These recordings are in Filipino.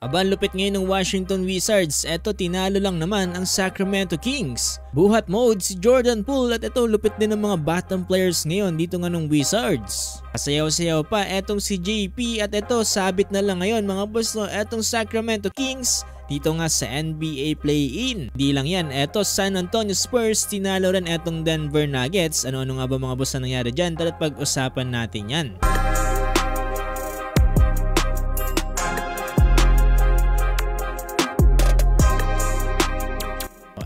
Aba, lupit ngayon ng Washington Wizards. Eto, tinalo lang naman ang Sacramento Kings. Buhat mode si Jordan Poole at ito lupit din ng mga bottom players ngayon dito nga ng Wizards. Kasayaw-sayaw pa etong si JP at ito sabit na lang ngayon mga boss no, etong Sacramento Kings dito nga sa NBA play-in. Di lang yan, eto San Antonio Spurs tinalo rin etong Denver Nuggets. Ano-ano nga ba mga boss na nangyari dyan? Tara't pag-usapan natin yan.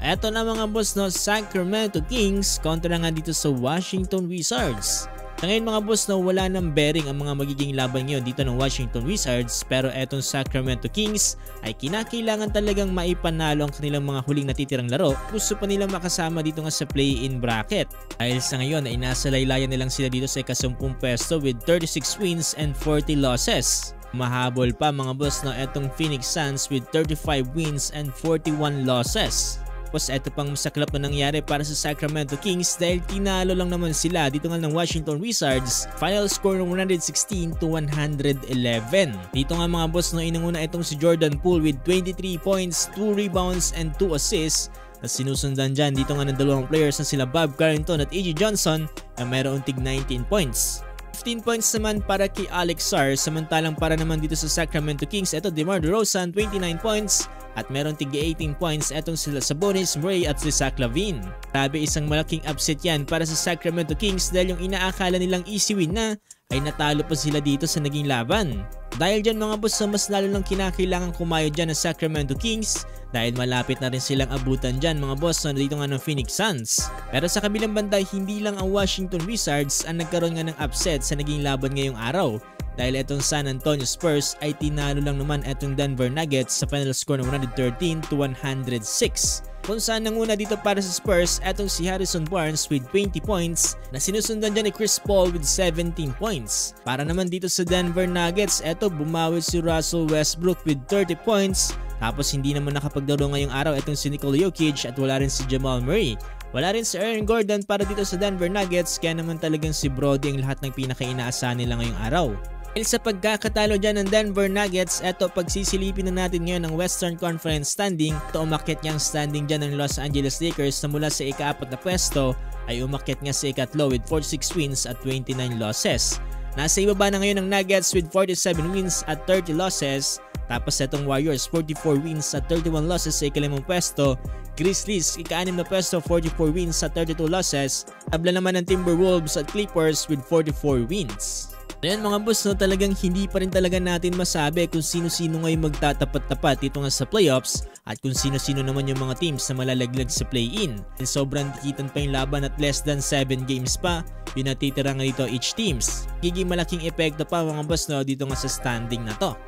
Eto na mga boss no, Sacramento Kings kontra nga dito sa Washington Wizards. Sa ngayon mga boss no, wala nang bearing ang mga magiging laban ngayon dito ng Washington Wizards, pero etong Sacramento Kings ay kinakailangan talagang maipanalo ang kanilang mga huling natitirang laro. Gusto pa nilang makasama dito nga sa play-in bracket. Dahil sa ngayon ay nasa laylayan nilang sila dito sa ika-10 pwesto with 36 wins and 40 losses. Mahabol pa mga boss no, etong Phoenix Suns with 35 wins and 41 losses. Tapos eto pang masaklap na nangyari para sa Sacramento Kings dahil tinalo lang naman sila dito nga ng Washington Wizards. Final score ng 116-111. Dito nga mga boss no, inanguna itong si Jordan Poole with 23 points, 2 rebounds and 2 assists. At sinusundan dyan dito nga ng dalawang players na sila Bob Carrington at A.J. Johnson na mayroong tig 19 points. 15 points naman para kay Alex Sarr, samantalang para naman dito sa Sacramento Kings, eto DeMar DeRozan 29 points at meron tig 18 points etong sila Sabonis, Murray at si Zach LaVine. Grabe, isang malaking upset yan para sa Sacramento Kings dahil yung inaakala nilang easy win na ay natalo pa sila dito sa naging laban. Dahil dyan mga boss, mas lalo lang kinakailangan kumayod dyan ng Sacramento Kings dahil malapit na rin silang abutan dyan mga boss na dito nga ng Phoenix Suns. Pero sa kabilang banda, hindi lang ang Washington Wizards ang nagkaroon nga ng upset sa naging laban ngayong araw. Dahil etong San Antonio Spurs ay tinalo lang naman etong Denver Nuggets sa final score ng 113-106. Kung saan nanguna dito para sa Spurs etong si Harrison Barnes with 20 points na sinusundan dyan ni Chris Paul with 17 points. Para naman dito sa Denver Nuggets, eto bumawi si Russell Westbrook with 30 points. Tapos hindi naman nakapagdaro ngayong araw etong si Nikola Jokic at wala rin si Jamal Murray. Wala rin si Aaron Gordon para dito sa Denver Nuggets, kaya naman talagang si Brody ang lahat ng pinaka-inaasahan nila ngayong araw. Dahil sa pagkakatalo dyan ng Denver Nuggets, eto pagsisilipin na natin ngayon ng Western Conference standing. Ito umakyat niyang standing dyan ng Los Angeles Lakers na mula sa ika-4 na pwesto ay umakyat nga sa ika-3 with 46 wins at 29 losses. Nasa ibaba na ngayon ng Nuggets with 47 wins at 30 losses. Tapos etong Warriors 44 wins at 31 losses sa ika-5 pwesto. Grizzlies ika-6 na pwesto 44 wins at 32 losses. Tabla naman ng Timberwolves at Clippers with 44 wins. Ayan mga boss, no, talagang hindi pa rin talaga natin masabi kung sino-sino ngayon magtatapat-tapat dito nga sa playoffs at kung sino-sino naman yung mga teams na malalaglag sa play-in. Sobrang tikitan pa yung laban at less than 7 games pa yung natitira nga dito each teams. Giging malaking epekto pa mga boss no, dito nga sa standing na to.